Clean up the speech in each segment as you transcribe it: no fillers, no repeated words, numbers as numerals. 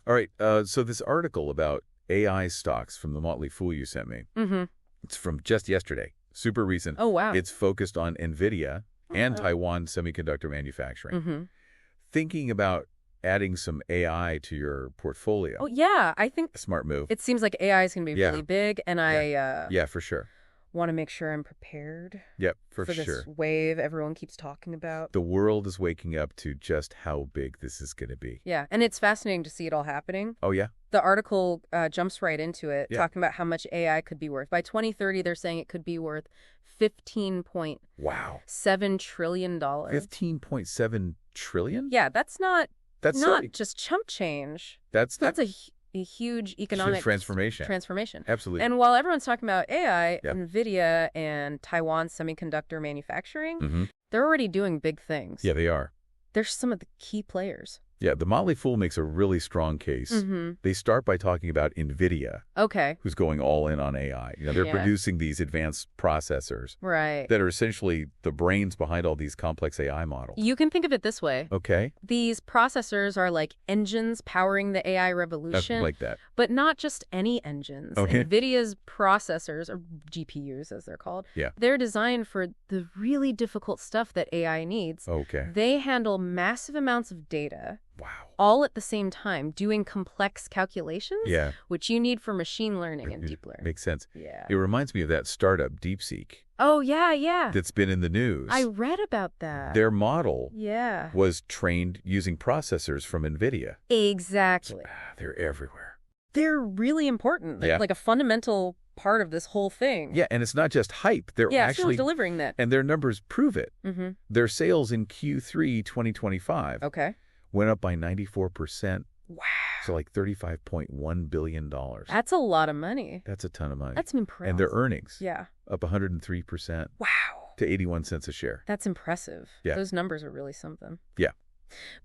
All right, so this article about AI stocks from the Motley Fool you sent me, it's from just yesterday, super recent. Oh, wow. It's focused on Nvidia and Taiwan Semiconductor manufacturing. Thinking about adding some AI to your portfolio. Oh, yeah. I think A smart move. it seems like AI is going to be really big, and Yeah, for sure. want to make sure I'm prepared Yep, for this sure. wave everyone keeps talking about. The world is waking up to just how big this is going to be. Yeah, and it's fascinating to see it all happening. Oh, yeah? The article jumps right into it, Yeah. talking about how much AI could be worth. By 2030, they're saying it could be worth $15.7 Wow. trillion. $15.7 trillion? Yeah, that's not That's just chump change. That's A huge economic transformation. Absolutely. And while everyone's talking about AI, Yep. Nvidia and Taiwan Semiconductor manufacturing, they're already doing big things. Yeah, they are. They're some of the key players. Yeah, the Motley Fool makes a really strong case. They start by talking about Nvidia, Okay. who's going all in on AI. They're Yeah. producing these advanced processors Right. that are essentially the brains behind all these complex AI models. You can think of it this way. Okay? These processors are like engines powering the AI revolution, Like that. but not just any engines. Okay. NVIDIA's processors, or GPUs as they're called, Yeah. they're designed for the really difficult stuff that AI needs. Okay. They handle massive amounts of data, Wow. all at the same time, doing complex calculations, Yeah. which you need for machine learning and deep learning. Makes sense. Yeah. It reminds me of that startup, DeepSeek, Oh, yeah. that's been in the news. I read about that. Their model Yeah. was trained using processors from Nvidia. Exactly. They're everywhere. They're really important. Yeah. Like a fundamental part of this whole thing. Yeah, and it's not just hype. They're Yeah, actually it's really delivering that. And their numbers prove it. Mm-hmm. Their sales in Q3 2025 Okay. went up by 94%. Wow. So like $35.1 billion. That's a lot of money. That's a ton of money. That's impressive. And their earnings Yeah. up 103% Wow. to 81 cents a share. That's impressive. Yeah. Those numbers are really something. Yeah.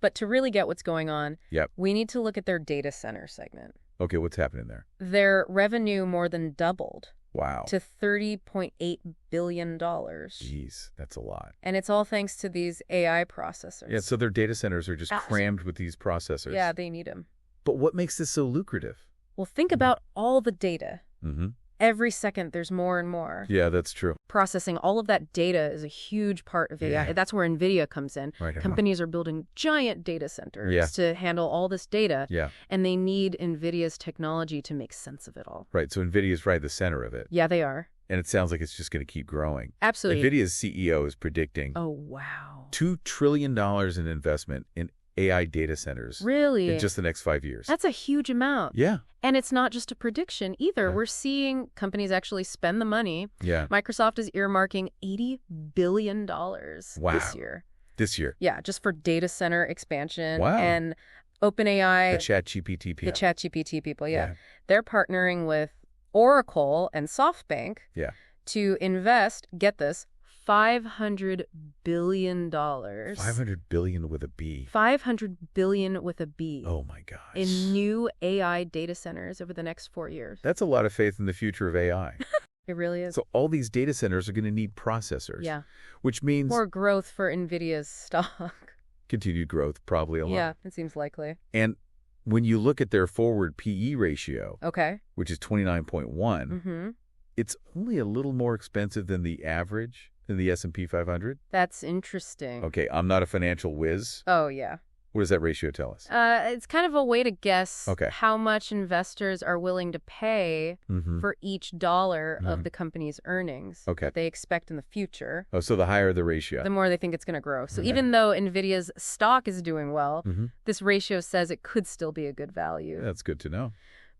But to really get what's going on, Yep. we need to look at their data center segment. Okay, what's happening there? Their revenue more than doubled Wow. to $30.8 billion. Jeez, that's a lot. And it's all thanks to these AI processors. Yeah, so their data centers are just That's- crammed with these processors. Yeah, they need them. But what makes this so lucrative? Well, think about all the data. Mm-hmm. Every second, there's more and more. Yeah, that's true. Processing all of that data is a huge part of AI. Yeah. That's where Nvidia comes in. Right. Companies are building giant data centers Yeah. to handle all this data, Yeah, and they need Nvidia's technology to make sense of it all. right. So NVIDIA's right at the center of it. Yeah, they are. And it sounds like it's just going to keep growing. Absolutely. NVIDIA's CEO is predicting Oh, wow. $2 trillion in investment in AI data centers Really? in just the next 5 years. That's a huge amount. Yeah. And it's not just a prediction either. Yeah. We're seeing companies actually spend the money. Yeah. Microsoft is earmarking $80 billion Wow. this year. This year. Yeah, just for data center expansion. Wow. And OpenAI, The ChatGPT the people. ChatGPT people, yeah. They're partnering with Oracle and SoftBank Yeah. to invest, get this, $500 billion. 500 billion with a B. $500 billion with a B. Oh my gosh. In new AI data centers over the next 4 years. That's a lot of faith in the future of AI. It really is. So all these data centers are going to need processors. Yeah. Which means More growth for NVIDIA's stock. continued growth, probably a lot. Yeah, it seems likely. And when you look at their forward PE ratio, Okay. which is 29.1, Mm-hmm. it's only a little more expensive than the average in the S&P 500. That's interesting. Okay, I'm not a financial whiz. Oh, yeah. What does that ratio tell us? It's kind of a way to guess Okay. how much investors are willing to pay Mm-hmm. for each dollar Mhm. of the company's earnings Okay. that they expect in the future, Oh, so the higher the ratio. the more they think it's going to grow. So Okay. even though NVIDIA's stock is doing well, Mm-hmm. this ratio says it could still be a good value. That's good to know.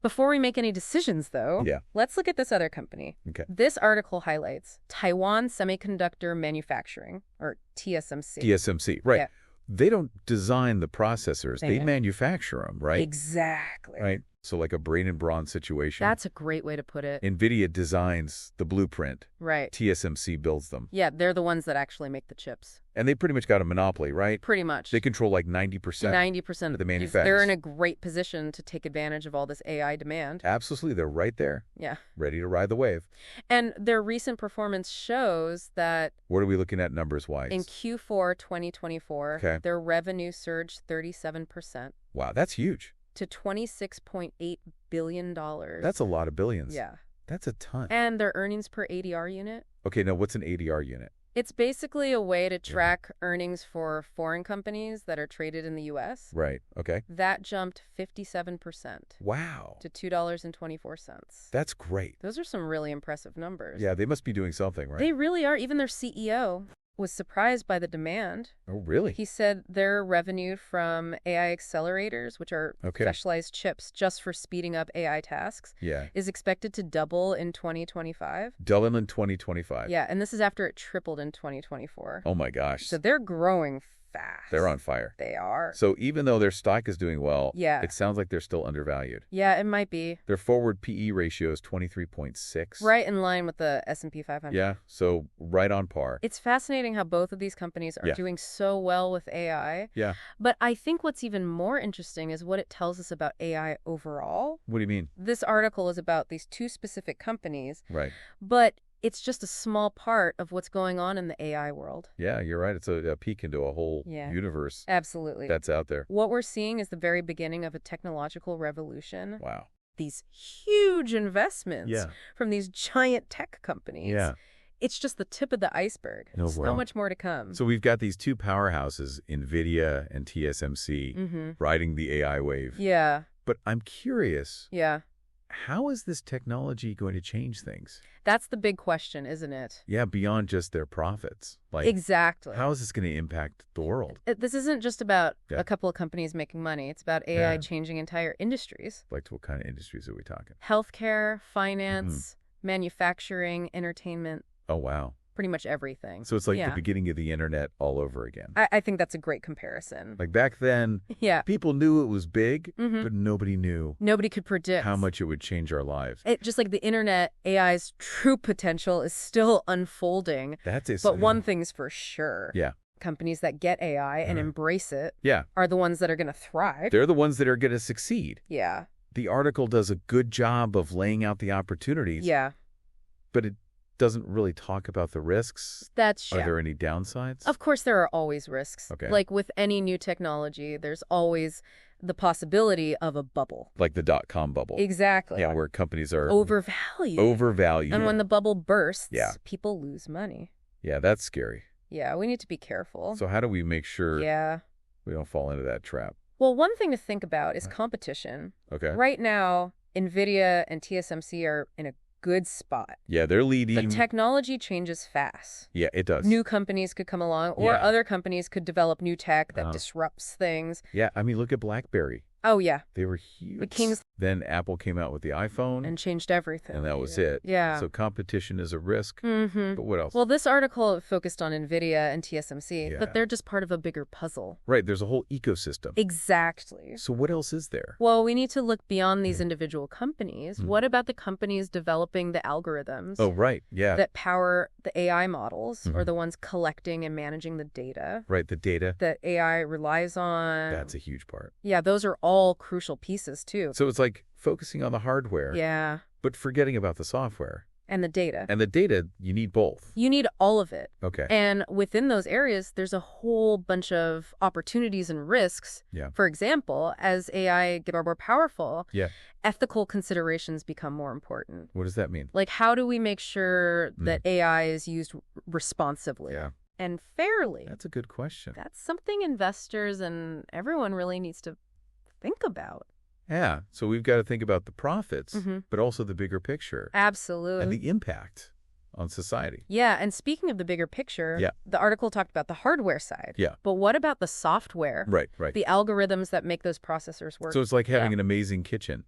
Before we make any decisions, though, Yeah. let's look at this other company. Okay. This article highlights Taiwan Semiconductor Manufacturing, or TSMC. TSMC, right. Yeah. They don't design the processors. They They don't. manufacture them, right? Exactly. Right. So like a brain and brawn situation. That's a great way to put it. NVIDIA designs the blueprint. Right. TSMC builds them. Yeah, they're the ones that actually make the chips. And they pretty much got a monopoly, right? Pretty much. They control like 90%. 90% of the They're manufacturers. in a great position to take advantage of all this AI demand. Absolutely. They're right there, Yeah. ready to ride the wave. And their recent performance shows that What are we looking at numbers-wise? in Q4 2024, Okay. their revenue surged 37%. Wow, that's huge. to $26.8 billion. That's a lot of billions. Yeah. That's a ton. And their earnings per ADR unit? Okay, now what's an ADR unit? It's basically a way to track earnings for foreign companies that are traded in the U.S. Right, okay. That jumped 57%. Wow. To $2.24. That's great. Those are some really impressive numbers. Yeah, they must be doing something, right? They really are. Even their CEO was surprised by the demand. Oh, really? He said their revenue from AI accelerators, which are specialized chips just for speeding up AI tasks, is expected to double in 2025. Double in 2025. Yeah, and this is after it tripled in 2024. Oh my gosh. So they're growing fast. They're on fire. They are. So even though their stock is doing well, yeah, it sounds like they're still undervalued. Yeah, it might be. Their forward PE ratio is 23.6. Right in line with the S&P 500. Yeah, so right on par. It's fascinating how both of these companies are doing so well with AI. Yeah. But I think what's even more interesting is what it tells us about AI overall. What do you mean? This article is about these two specific companies. Right. But it's just a small part of what's going on in the AI world. Yeah, you're right. It's a peek into a whole universe. Absolutely. That's out there. What we're seeing is the very beginning of a technological revolution. Wow. These huge investments from these giant tech companies. Yeah. It's just the tip of the iceberg. There's so much more to come. So we've got these two powerhouses, Nvidia and TSMC, riding the AI wave. Yeah. But I'm curious. Yeah. How is this technology going to change things? That's the big question, isn't it? Yeah, beyond just their profits. Like, exactly. How is this going to impact the world? This isn't just about a couple of companies making money. It's about AI changing entire industries. Like, what kind of industries are we talking? Healthcare, finance, manufacturing, entertainment. Oh, wow. Pretty much everything. So it's like the beginning of the internet all over again. I think that's a great comparison. Like back then, people knew it was big, but nobody knew. Nobody could predict how much it would change our lives. Just like the internet, AI's true potential is still unfolding. But one thing's for sure. Yeah. Companies that get AI and embrace it are the ones that are going to thrive. They're the ones that are going to succeed. Yeah. The article does a good job of laying out the opportunities. Yeah. But it doesn't really talk about the risks. That's true. Are there any downsides? Of course, there are always risks. Okay. Like with any new technology, there's always the possibility of a bubble. Like the dot-com bubble. Exactly. Yeah, where companies are overvalued. And when the bubble bursts, people lose money. Yeah, that's scary. Yeah, we need to be careful. So how do we make sure we don't fall into that trap? Well, one thing to think about is competition. Okay. Right now, Nvidia and TSMC are in a good spot. Yeah, they're leading. But technology changes fast. Yeah, it does. New companies could come along, or other companies could develop new tech that disrupts things. Yeah, I mean, look at BlackBerry. Oh, yeah. They were huge. Then Apple came out with the iPhone. And changed everything. And that was it. Yeah. So competition is a risk. But what else? Well, this article focused on Nvidia and TSMC, but they're just part of a bigger puzzle. Right. There's a whole ecosystem. Exactly. So what else is there? Well, we need to look beyond these individual companies. What about the companies developing the algorithms? Oh, right. Yeah. That power the AI models, or the ones collecting and managing the data. Right. The data. That AI relies on. That's a huge part. Yeah, those are all crucial pieces, too. So it's like focusing on the hardware. Yeah. But forgetting about the software. And the data. And the data, you need both. You need all of it. Okay. And within those areas, there's a whole bunch of opportunities and risks. Yeah. For example, as AI gets more powerful, ethical considerations become more important. What does that mean? Like, how do we make sure that AI is used responsibly? Yeah. And fairly? That's a good question. That's something investors and everyone really needs to think about. Yeah. So we've got to think about the profits, but also the bigger picture. Absolutely. And the impact on society. Yeah. And speaking of the bigger picture, the article talked about the hardware side. Yeah. But what about the software? Right, right. The algorithms that make those processors work. So it's like having an amazing kitchen,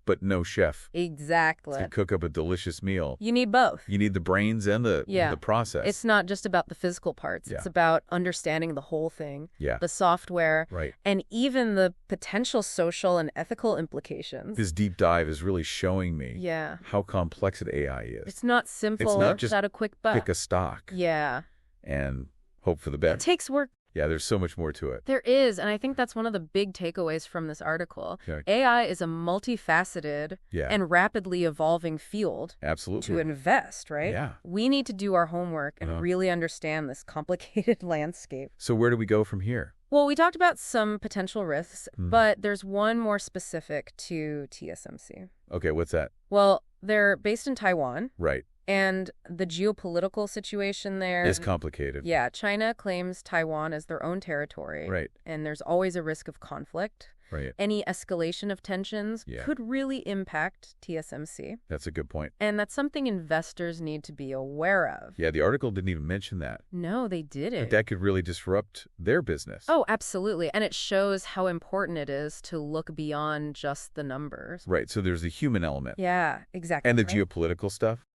but no chef. Exactly. To cook up a delicious meal. You need both. You need the brains and the process. It's not just about the physical parts. It's about understanding the whole thing. Yeah. The software. Right. And even the potential social and ethical implications. This deep dive is really showing me how complex an AI is. It's not simple. It's not just without a quick buck. pick a stock. Yeah. And hope for the best. It takes work. Yeah, there's so much more to it. There is, and I think that's one of the big takeaways from this article. Okay. AI is a multifaceted and rapidly evolving field. Absolutely. To invest, right? Yeah. We need to do our homework and really understand this complicated landscape. So where do we go from here? Well, we talked about some potential risks, but there's one more specific to TSMC. Okay, what's that? Well, they're based in Taiwan. Right. And the geopolitical situation there is complicated. Yeah, China claims Taiwan as their own territory. Right. And there's always a risk of conflict. Right. Any escalation of tensions could really impact TSMC. That's a good point. And that's something investors need to be aware of. Yeah, the article didn't even mention that. No, they didn't. That could really disrupt their business. Oh, absolutely. And it shows how important it is to look beyond just the numbers. Right, so there's the human element. Yeah, exactly. And the geopolitical stuff.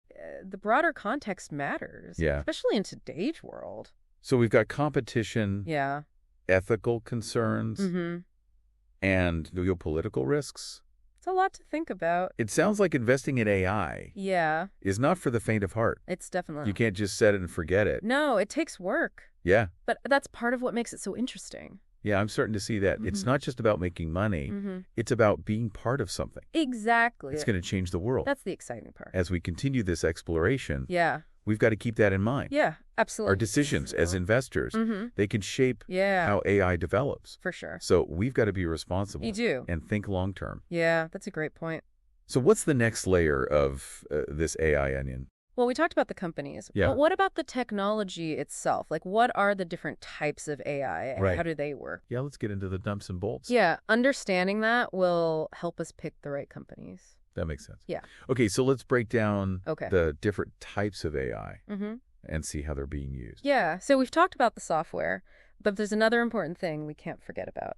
The broader context matters. Yeah. Especially in today's world. So we've got competition. Yeah. Ethical concerns. And geopolitical risks. It's a lot to think about. It sounds like investing in AI is not for the faint of heart. It's definitely. You can't just set it and forget it. No, it takes work. Yeah. But that's part of what makes it so interesting. Yeah, I'm starting to see that. It's not just about making money. It's about being part of something. Exactly. It's going to change the world. That's the exciting part. As we continue this exploration, we've got to keep that in mind. Yeah, absolutely. Our decisions as investors, they can shape how AI develops. For sure. So we've got to be responsible. You do. And think long term. Yeah, that's a great point. So what's the next layer of this AI onion? Well, we talked about the companies. Yeah. But what about the technology itself? Like, what are the different types of AI and how do they work? Yeah, let's get into the nuts and bolts. Yeah, understanding that will help us pick the right companies. That makes sense. Yeah. Okay, so let's break down the different types of AI and see how they're being used. Yeah, so we've talked about the software, but there's another important thing we can't forget about.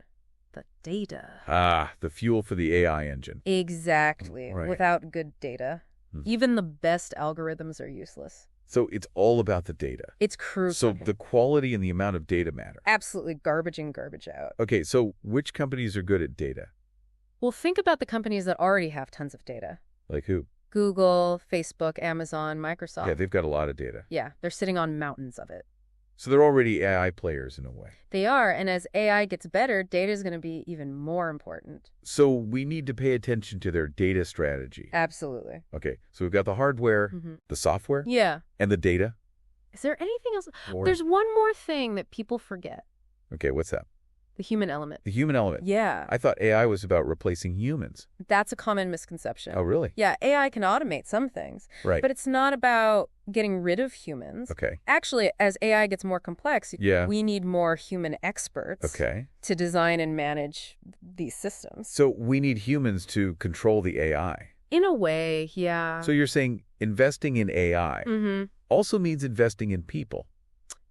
The data. Ah, the fuel for the AI engine. Exactly. Right. Without good data, even the best algorithms are useless. So it's all about the data. It's crucial. So the quality and the amount of data matter. Absolutely. Garbage in, garbage out. Okay, so which companies are good at data? Well, think about the companies that already have tons of data. Like who? Google, Facebook, Amazon, Microsoft. Yeah, they've got a lot of data. Yeah, they're sitting on mountains of it. So they're already AI players in a way. They are, and as AI gets better, data is going to be even more important. So we need to pay attention to their data strategy. Absolutely. Okay, so we've got the hardware, the software, and the data. Is there anything else? There's one more thing that people forget. Okay, what's that? The human element. The human element. Yeah. I thought AI was about replacing humans. That's a common misconception. Oh, really? Yeah, AI can automate some things. Right. But it's not about getting rid of humans. Okay. Actually, as AI gets more complex, Yeah. we need more human experts to design and manage these systems. So we need humans to control the AI. In a way, yeah. So you're saying investing in AI also means investing in people.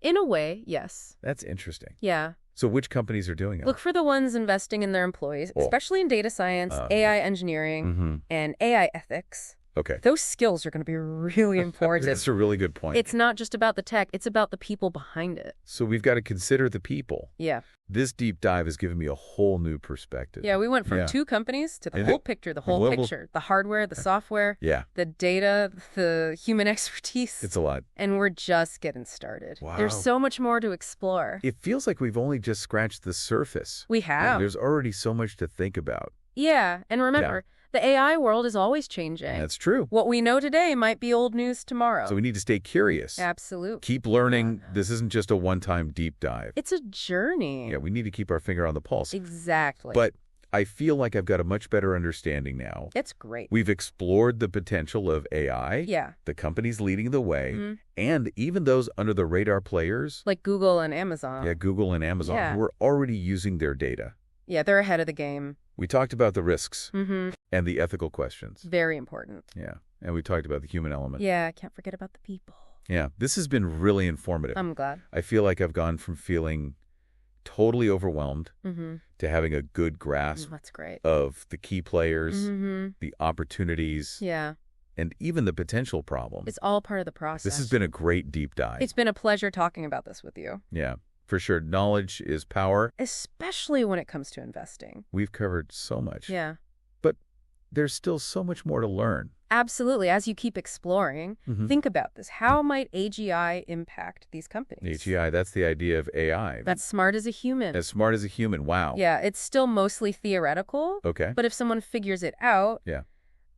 In a way, yes. That's interesting. Yeah. So which companies are doing it? Look for the ones investing in their employees, especially in data science, AI engineering, and AI ethics. Okay. Those skills are going to be really important. That's a really good point. It's not just about the tech. It's about the people behind it. So we've got to consider the people. Yeah. This deep dive has given me a whole new perspective. Yeah, we went from two companies to the whole picture, the whole picture. The hardware, the software, the data, the human expertise. It's a lot. And we're just getting started. Wow. There's so much more to explore. It feels like we've only just scratched the surface. We have. There's already so much to think about. Yeah, and remember, the AI world is always changing. That's true. What we know today might be old news tomorrow. So we need to stay curious. Absolutely. Keep learning. This isn't just a one-time deep dive. It's a journey. Yeah, we need to keep our finger on the pulse. Exactly. But I feel like I've got a much better understanding now. It's great. We've explored the potential of AI, the companies leading the way, and even those under-the-radar players. Like Google and Amazon. Yeah, Google and Amazon, who are already using their data. Yeah, they're ahead of the game. We talked about the risks and the ethical questions. Very important. Yeah, and we talked about the human element. Yeah, can't forget about the people. Yeah, this has been really informative. I'm glad. I feel like I've gone from feeling totally overwhelmed to having a good grasp That's great. of the key players, the opportunities, and even the potential problems. It's all part of the process. This has been a great deep dive. It's been a pleasure talking about this with you. Yeah, for sure. Knowledge is power. Especially when it comes to investing. We've covered so much. Yeah. But there's still so much more to learn. Absolutely. As you keep exploring, think about this. How might AGI impact these companies? AGI, that's the idea of AI. That's smart as a human. As smart as a human. Wow. Yeah, it's still mostly theoretical. Okay. But if someone figures it out,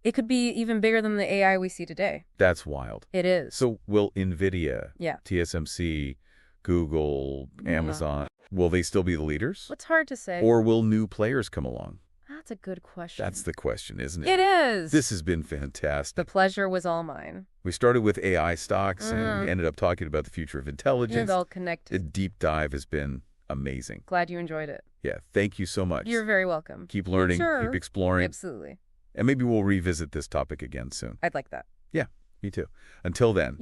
it could be even bigger than the AI we see today. That's wild. It is. So will Nvidia, TSMC, Google, Amazon, Will they still be the leaders? It's hard to say. Or will new players come along? That's a good question. That's the question, isn't it? It is. This has been fantastic. The pleasure was all mine. We started with AI stocks and we ended up talking about the future of intelligence. It's all connected. The deep dive has been amazing. Glad you enjoyed it. Yeah, thank you so much. You're very welcome. Keep learning, keep exploring. Absolutely. And maybe we'll revisit this topic again soon. I'd like that. Yeah, me too. Until then,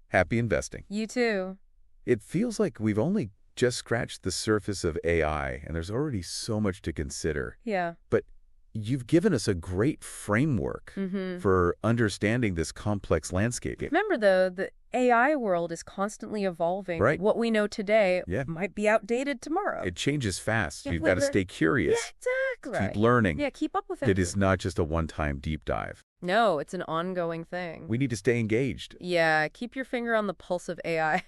happy investing. You too. It feels like we've only just scratched the surface of AI, and there's already so much to consider. Yeah. But you've given us a great framework for understanding this complex landscape. Remember, though, the AI world is constantly evolving. Right. What we know today might be outdated tomorrow. It changes fast. You've got to stay curious. Yeah, exactly. Keep learning. Yeah, keep up with it. It is not just a one-time deep dive. No, it's an ongoing thing. We need to stay engaged. Yeah, keep your finger on the pulse of AI.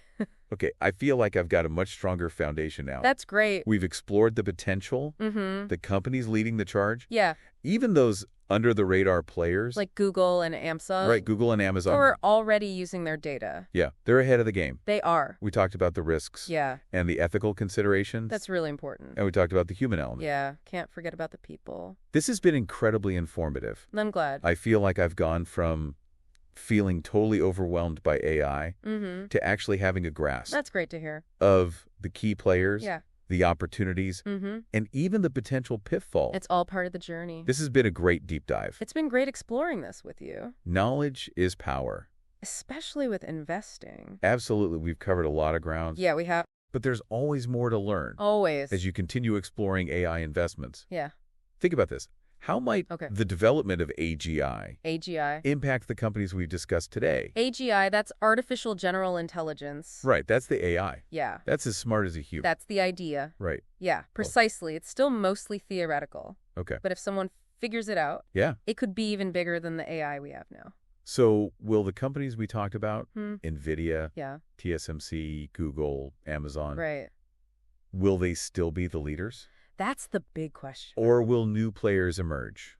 Okay, I feel like I've got a much stronger foundation now. That's great. We've explored the potential, the companies leading the charge. Yeah. Even those under-the-radar players. Like Google and Amazon. Right, Google and Amazon. Who are already using their data. Yeah, they're ahead of the game. They are. We talked about the risks. Yeah. And the ethical considerations. That's really important. And we talked about the human element. Yeah, can't forget about the people. This has been incredibly informative. I'm glad. I feel like I've gone from feeling totally overwhelmed by AI to actually having a grasp. That's great to hear. Of the key players, the opportunities, and even the potential pitfall. It's all part of the journey. This has been a great deep dive. It's been great exploring this with you. Knowledge is power. Especially with investing. Absolutely. We've covered a lot of ground. Yeah, we have. But there's always more to learn. Always. As you continue exploring AI investments. Yeah. Think about this. How might the development of AGI impact the companies we've discussed today? AGI, that's artificial general intelligence. Right, that's the AI. Yeah. That's as smart as a human. That's the idea. Right. Yeah, precisely. It's still mostly theoretical. Okay. But if someone figures it out, it could be even bigger than the AI we have now. So will the companies we talked about, Nvidia, TSMC, Google, Amazon, will they still be the leaders? That's the big question. Or will new players emerge?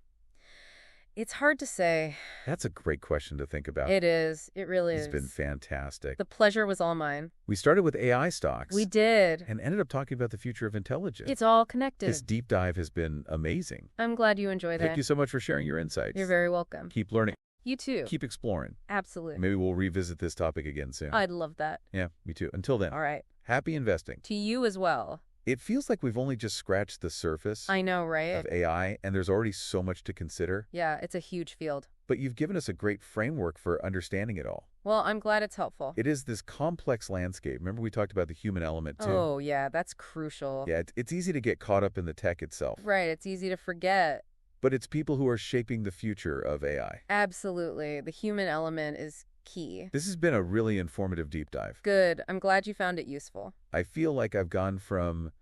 It's hard to say. That's a great question to think about. It is. It really is. It's been fantastic. The pleasure was all mine. We started with AI stocks. We did. And ended up talking about the future of intelligence. It's all connected. This deep dive has been amazing. I'm glad you enjoyed it. Thank you so much for sharing your insights. You're very welcome. Keep learning. You too. Keep exploring. Absolutely. Maybe we'll revisit this topic again soon. I'd love that. Yeah, me too. Until then. All right. Happy investing. To you as well. It feels like we've only just scratched the surface. I know, right? Of AI, and there's already so much to consider. Yeah, it's a huge field. But you've given us a great framework for understanding it all. Well, I'm glad it's helpful. It is this complex landscape. Remember we talked about the human element, too? Oh, yeah, that's crucial. Yeah, it's easy to get caught up in the tech itself. Right, it's easy to forget. But it's people who are shaping the future of AI. Absolutely. The human element is key. This has been a really informative deep dive. Good. I'm glad you found it useful. I feel like I've gone from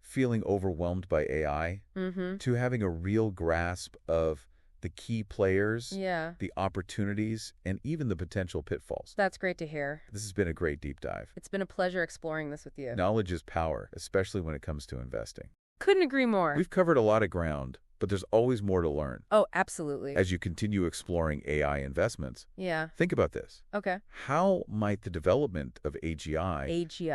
feeling overwhelmed by AI to having a real grasp of the key players, the opportunities, and even the potential pitfalls. That's great to hear. This has been a great deep dive. It's been a pleasure exploring this with you. Knowledge is power, especially when it comes to investing. Couldn't agree more. We've covered a lot of ground, but there's always more to learn. Oh, absolutely. As you continue exploring AI investments. Yeah. Think about this. Okay. How might the development of AGI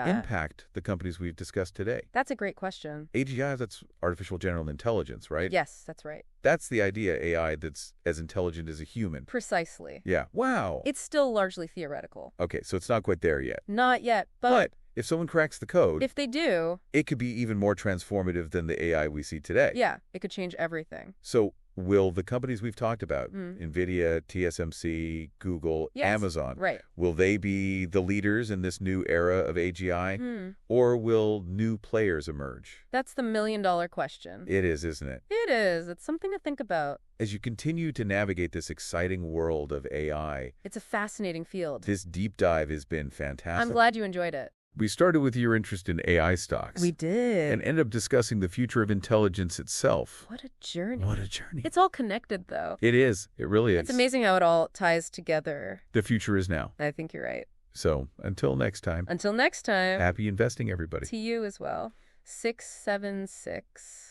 impact the companies we've discussed today? That's a great question. AGI, that's artificial general intelligence, right? Yes, that's right. That's the idea, AI that's as intelligent as a human. Precisely. Yeah. Wow. It's still largely theoretical. Okay, so it's not quite there yet. Not yet, but if someone cracks the code, if they do, it could be even more transformative than the AI we see today. Yeah, it could change everything. So will the companies we've talked about, Nvidia, TSMC, Google, Amazon, will they be the leaders in this new era of AGI? Or will new players emerge? That's the million-dollar question. It is, isn't it? It is. It's something to think about. As you continue to navigate this exciting world of AI, it's a fascinating field. This deep dive has been fantastic. I'm glad you enjoyed it. We started with your interest in AI stocks. We did. And ended up discussing the future of intelligence itself. What a journey. What a journey. It's all connected, though. It is. It really is. It's amazing how it all ties together. The future is now. I think you're right. So, until next time. Until next time. Happy investing, everybody. To you as well. 676.